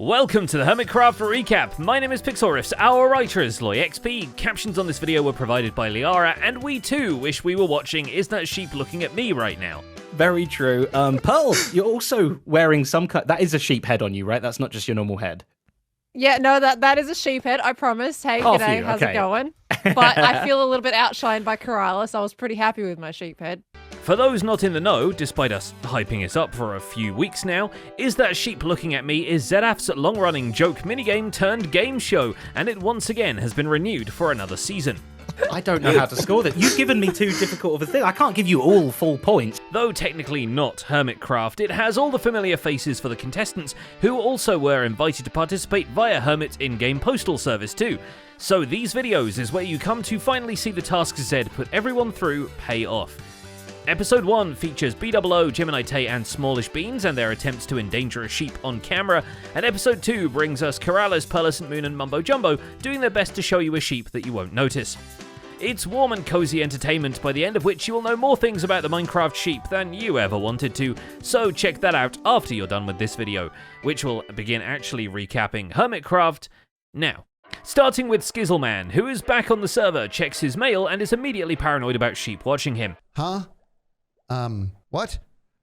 Welcome to the Hermitcraft recap. My name is Pixelriffs, our writer is LoyXP. Captions on this video were provided by Liara, and we too wish we were watching Is That Sheep Looking at Me right now. Very true. Pearl, you're also wearing some kind... That is a sheep head on you, right? That's not just your normal head. Yeah, no, that is a sheep head, I promise. Hey, g'day, how's it going? But I feel a little bit outshined by Keralis. I was pretty happy with my sheep head. For those not in the know, despite us hyping it up for a few weeks now, Is That Sheep Looking at Me is Zedaf's long-running joke minigame turned game show, and it once again has been renewed for another season. I don't know how to score that. You've given me too difficult of a thing. I can't give you all full points. Though technically not Hermitcraft, it has all the familiar faces for the contestants, who also were invited to participate via Hermit's in-game postal service too. So these videos is where you come to finally see the tasks Zed put everyone through pay off. Episode 1 features BOO, Gemini Tay and Smallish Beans and their attempts to endanger a sheep on camera, and Episode 2 brings us Keralis, Pearlescent Moon and Mumbo Jumbo doing their best to show you a sheep that you won't notice. It's warm and cozy entertainment, by the end of which you will know more things about the Minecraft sheep than you ever wanted to, so check that out after you're done with this video, which will begin actually recapping Hermitcraft now. Starting with Skizzleman, who is back on the server, checks his mail and is immediately paranoid about sheep watching him. Huh? What?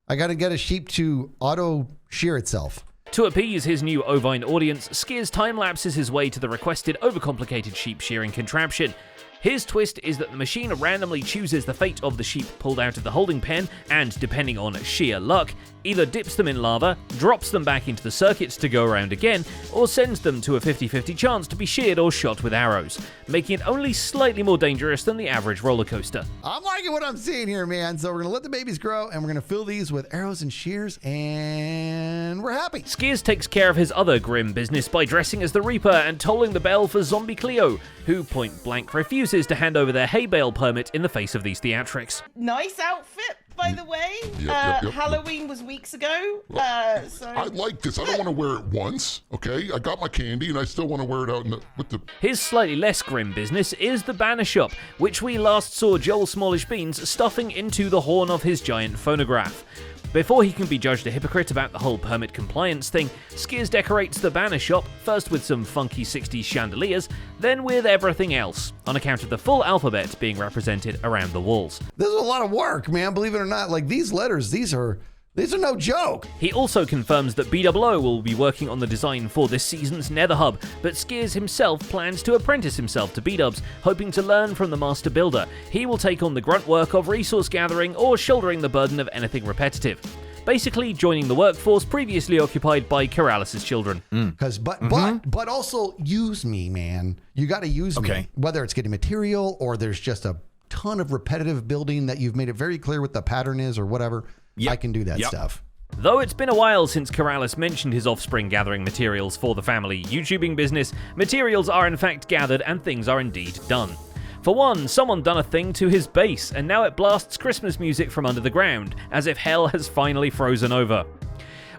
I gotta get a sheep to auto-shear itself. To appease his new ovine audience, Skiz time-lapses his way to the requested overcomplicated sheep shearing contraption. His twist is that the machine randomly chooses the fate of the sheep pulled out of the holding pen and, depending on sheer luck, either dips them in lava, drops them back into the circuits to go around again, or sends them to a 50-50 chance to be sheared or shot with arrows, making it only slightly more dangerous than the average roller coaster. I'm liking what I'm seeing here, man. So we're gonna let the babies grow and we're gonna fill these with arrows and shears and we're happy. Skiz takes care of his other grim business by dressing as the Reaper and tolling the bell for Zombie Cleo, who point blank refuses to hand over their hay bale permit in the face of these theatrics. Nice outfit, by the way. Yep. Halloween was weeks ago. So I like this. I don't want to wear it once, okay? I got my candy and I still want to wear it out with the... His slightly less grim business is the banner shop, which we last saw Joel Smallish Beans stuffing into the horn of his giant phonograph. Before he can be judged a hypocrite about the whole permit compliance thing, Skiz decorates the banner shop, first with some funky 60s chandeliers, then with everything else, on account of the full alphabet being represented around the walls. This is a lot of work, man. Believe it or not, like these letters, these are no joke. He also confirms that BOO will be working on the design for this season's Nether Hub, but Skiz himself plans to apprentice himself to B-Dubs, hoping to learn from the master builder. He will take on the grunt work of resource gathering or shouldering the burden of anything repetitive. Basically joining the workforce previously occupied by Keralis' children. But also use me, man. You got to use me. Whether it's getting material or there's just a ton of repetitive building that you've made it very clear what the pattern is or whatever. I can do that stuff. Though it's been a while since Keralis mentioned his offspring gathering materials for the family YouTubing business, materials are in fact gathered and things are indeed done. For one, someone done a thing to his base, and now it blasts Christmas music from under the ground, as if hell has finally frozen over.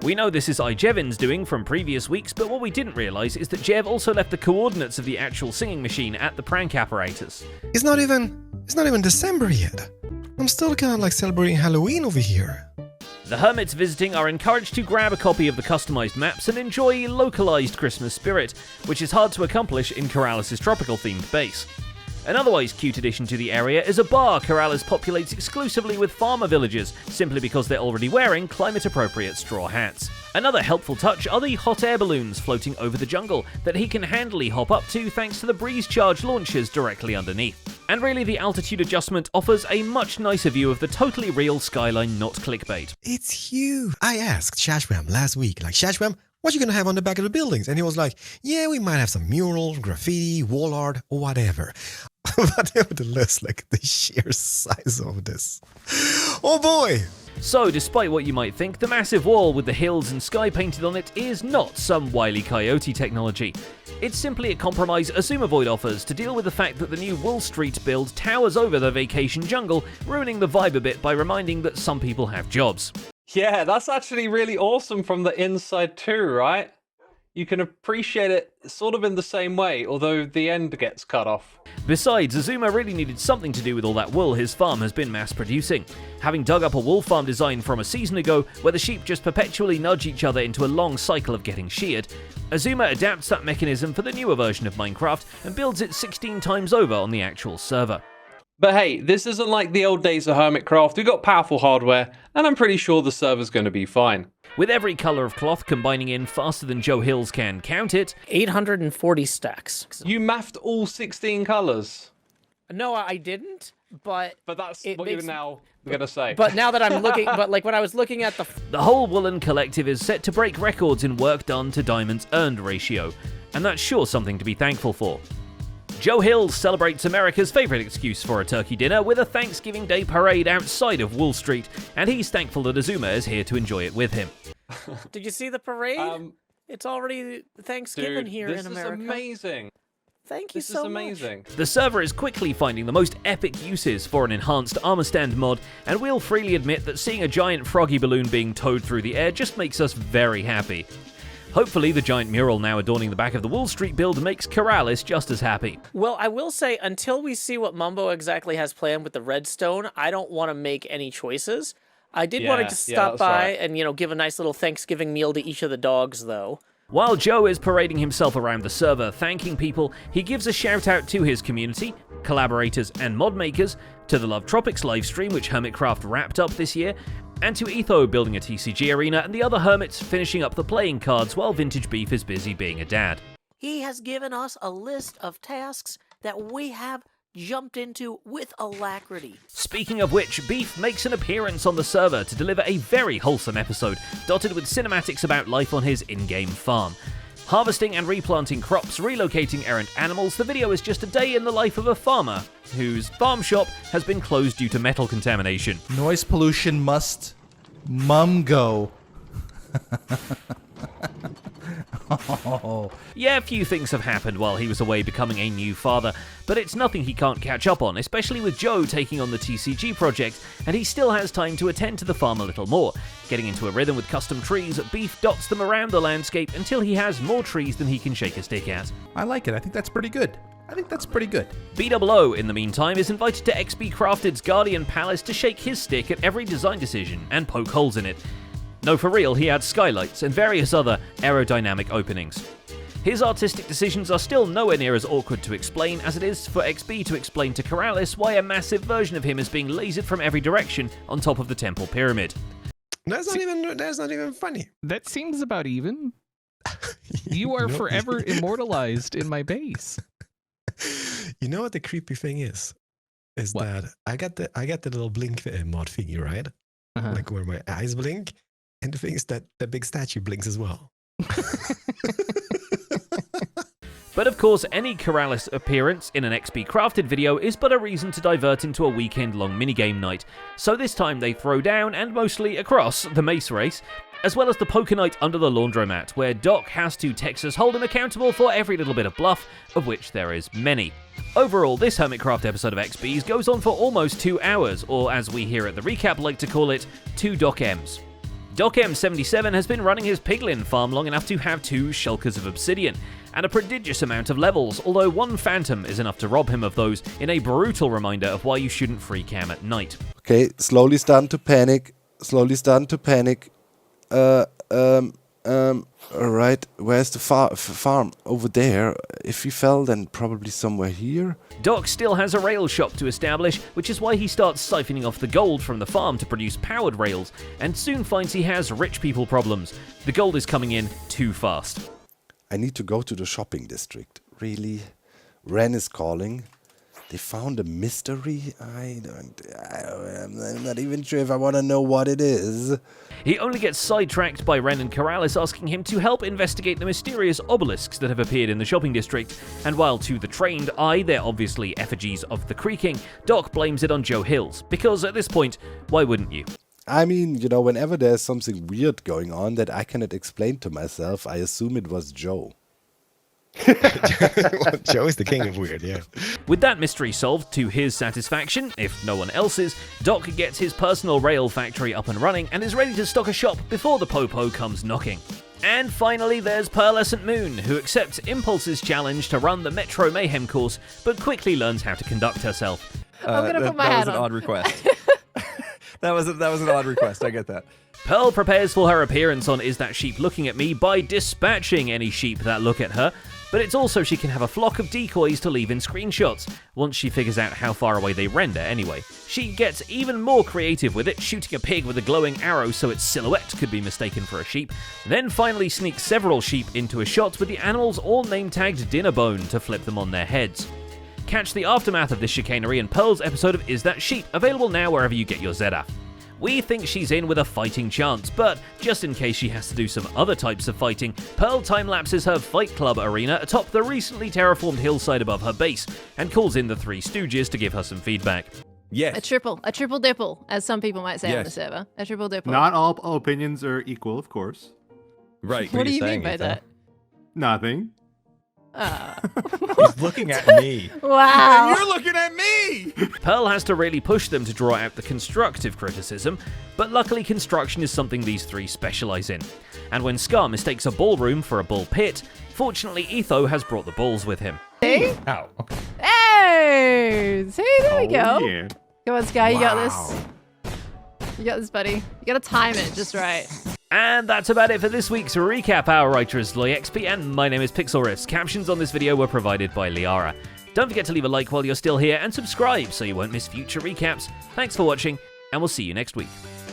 We know this is Jevin's doing from previous weeks, but what we didn't realise is that Jev also left the coordinates of the actual singing machine at the prank apparatus. It's not even December yet. I'm still kind of like celebrating Halloween over here. The hermits visiting are encouraged to grab a copy of the customised maps and enjoy localised Christmas spirit, which is hard to accomplish in Keralis' tropical-themed base. An otherwise cute addition to the area is a bar Keralis populates exclusively with farmer villagers, simply because they're already wearing climate-appropriate straw hats. Another helpful touch are the hot air balloons floating over the jungle that he can handily hop up to thanks to the breeze charge launchers directly underneath. And really, the altitude adjustment offers a much nicer view of the totally real skyline, not clickbait. It's huge. I asked Shashram last week, Shashram, what you gonna have on the back of the buildings? And he was like, yeah, we might have some murals, graffiti, wall art, or whatever. But nevertheless, the sheer size of this. Oh boy! So, despite what you might think, the massive wall with the hills and sky painted on it is not some Wile E. Coyote technology. It's simply a compromise Azumovoid offers to deal with the fact that the new Wool Street build towers over the vacation jungle, ruining the vibe a bit by reminding that some people have jobs. Yeah, that's actually really awesome from the inside too, right? you can appreciate it sort of in the same way, although the end gets cut off. Besides, Azuma really needed something to do with all that wool his farm has been mass producing. Having dug up a wool farm design from a season ago where the sheep just perpetually nudge each other into a long cycle of getting sheared, Azuma adapts that mechanism for the newer version of Minecraft and builds it 16 times over on the actual server. But hey, this isn't like the old days of Hermitcraft. We've got powerful hardware, and I'm pretty sure the server's going to be fine. With every colour of cloth combining in faster than Joe Hills can count it, 840 stacks. You mathed all 16 colours. No, I didn't, but that's what you're now going to say. But now that I'm looking, but like when I was looking at the whole Woolen Collective is set to break records in work done to diamonds earned ratio, and that's sure something to be thankful for. Joe Hills celebrates America's favourite excuse for a turkey dinner with a Thanksgiving Day parade outside of Wall Street, and he's thankful that Azuma is here to enjoy it with him. Did you see the parade? It's already Thanksgiving here in America. This is amazing. Thank you so much. The server is quickly finding the most epic uses for an enhanced armor stand mod, and we'll freely admit that seeing a giant froggy balloon being towed through the air just makes us very happy. Hopefully, the giant mural now adorning the back of the Wall Street build makes Corrales just as happy. Well, I will say, until we see what Mumbo exactly has planned with the redstone, I don't want to make any choices. I did want to just stop by and, give a nice little Thanksgiving meal to each of the dogs, though. While Joe is parading himself around the server thanking people, he gives a shout out to his community, collaborators and mod makers, to the Love Tropics livestream which Hermitcraft wrapped up this year, and to Etho building a TCG arena and the other hermits finishing up the playing cards while Vintage Beef is busy being a dad. He has given us a list of tasks that we have jumped into with alacrity. Speaking of which, Beef makes an appearance on the server to deliver a very wholesome episode, dotted with cinematics about life on his in-game farm. Harvesting and replanting crops, relocating errant animals, the video is just a day in the life of a farmer whose farm shop has been closed due to metal contamination. Noise pollution must go. Oh. Yeah, a few things have happened while he was away becoming a new father, but it's nothing he can't catch up on, especially with Joe taking on the TCG project, and he still has time to attend to the farm a little more. Getting into a rhythm with custom trees, Beef dots them around the landscape until he has more trees than he can shake a stick at. I like it. I think that's pretty good. BOO, in the meantime, is invited to XB Crafted's Guardian Palace to shake his stick at every design decision and poke holes in it. No, for real, he adds skylights and various other aerodynamic openings. His artistic decisions are still nowhere near as awkward to explain as it is for XB to explain to Corrales why a massive version of him is being lasered from every direction on top of the temple pyramid. That's not even funny. That seems about even. You are forever immortalized in my base. You know what the creepy thing is? What? That I got the little blink mod thingy, right? Like where my eyes blink, and the thing is that the big statue blinks as well. But of course, any Corrales appearance in an XP Crafted video is but a reason to divert into a weekend-long minigame night. So this time they throw down, and mostly across, the mace race, as well as the poker night under the laundromat, where Doc has to Texas hold him accountable for every little bit of bluff, of which there is many. Overall, this Hermitcraft episode of XBs goes on for almost 2 hours, or as we here at the recap like to call it, 2 Doc M's. Doc M77 has been running his piglin farm long enough to have 2 shulkers of obsidian, and a prodigious amount of levels, although 1 phantom is enough to rob him of those in a brutal reminder of why you shouldn't free cam at night. Okay, slowly starting to panic. Alright, where's the farm? Over there. If he fell, then probably somewhere here. Doc still has a rail shop to establish, which is why he starts siphoning off the gold from the farm to produce powered rails, and soon finds he has rich people problems. The gold is coming in too fast. I need to go to the shopping district. Really? Ren is calling. They found a mystery? I'm not even sure if I want to know what it is. He only gets sidetracked by Ren and Corrales asking him to help investigate the mysterious obelisks that have appeared in the shopping district, and while to the trained eye they're obviously effigies of the creaking, Doc blames it on Joe Hills, because at this point, why wouldn't you? I mean, you know, whenever there's something weird going on that I cannot explain to myself, I assume it was Joe. Well, Joe is the king of weird, yeah. With that mystery solved to his satisfaction, if no one else's, Doc gets his personal rail factory up and running and is ready to stock a shop before the Popo comes knocking. And finally, there's Pearlescent Moon, who accepts Impulse's challenge to run the Metro Mayhem course, but quickly learns how to conduct herself. I'm gonna put my hat on. That was an odd request. that was an odd request. I get that. Pearl prepares for her appearance on Is That Sheep Looking at Me by dispatching any sheep that look at her, but it's also she can have a flock of decoys to leave in screenshots, once she figures out how far away they render anyway. She gets even more creative with it, shooting a pig with a glowing arrow so its silhouette could be mistaken for a sheep, then finally sneaks several sheep into a shot with the animals all name-tagged Dinnerbone to flip them on their heads. Catch the aftermath of this chicanery in Pearl's episode of Is That Sheep, available now wherever you get your Zedaf. We think she's in with a fighting chance, but just in case she has to do some other types of fighting, Pearl time-lapses her Fight Club arena atop the recently terraformed hillside above her base, and calls in the Three Stooges to give her some feedback. Yes. A triple dipple, as some people might say on the server. A triple dipple. Not all opinions are equal, of course. Right. What do you mean by that? Nothing. He's looking at me. Wow. You're looking at me! Pearl has to really push them to draw out the constructive criticism, but luckily construction is something these three specialize in. And when Scar mistakes a ballroom for a bull pit, fortunately Etho has brought the balls with him. See? Ow. Okay. Hey! See, there we go. Yeah. Come on, Sky, you got this. You got this, buddy. You gotta time it just right. And that's about it for this week's recap. Our writer is LoyXP, and my name is Pixel Riffs. Captions on this video were provided by Liara. Don't forget to leave a like while you're still here, and subscribe so you won't miss future recaps. Thanks for watching, and we'll see you next week.